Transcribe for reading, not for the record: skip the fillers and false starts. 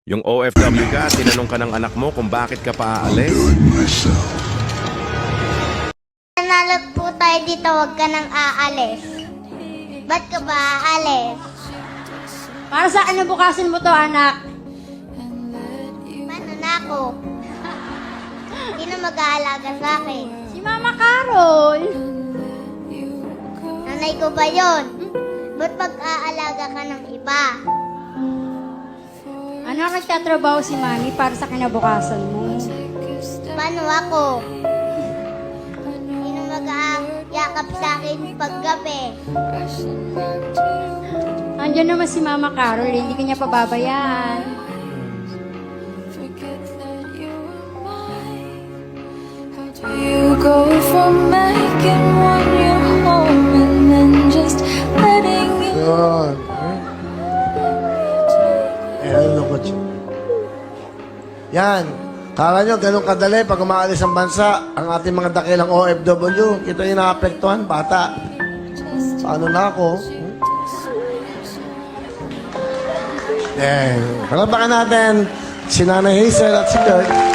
Yung OFW ka, tinanong ka ng anak mo kung bakit ka pa aalis? Nanalo po tayo dito, huwag ka nang aalis. Ba't ka ba aalis? Para sa ano bukasin mo to, anak? Paano na ako? Sino mag-aalaga sa akin? Si Mama Carol. Nanay ko ba yun? Ba't pag-aalaga ka ng iba? Ano nagtatrabaho si Mami para sa kinabukasan mo? Paano ako? Sino mag-aayakap sa akin paggabi? Andiyan naman si Mama Carol, hindi ka niya pababayaan. You go from making one your home and then just letting it Yun. Ano ko yan. Kala nyo, ganun kadali pag umaalis ang bansa, ang ating mga dakilang OFW, ito yung naapektuhan, bata. Paano na ako? Palabakan natin si Nanay Hazel at si Kurt.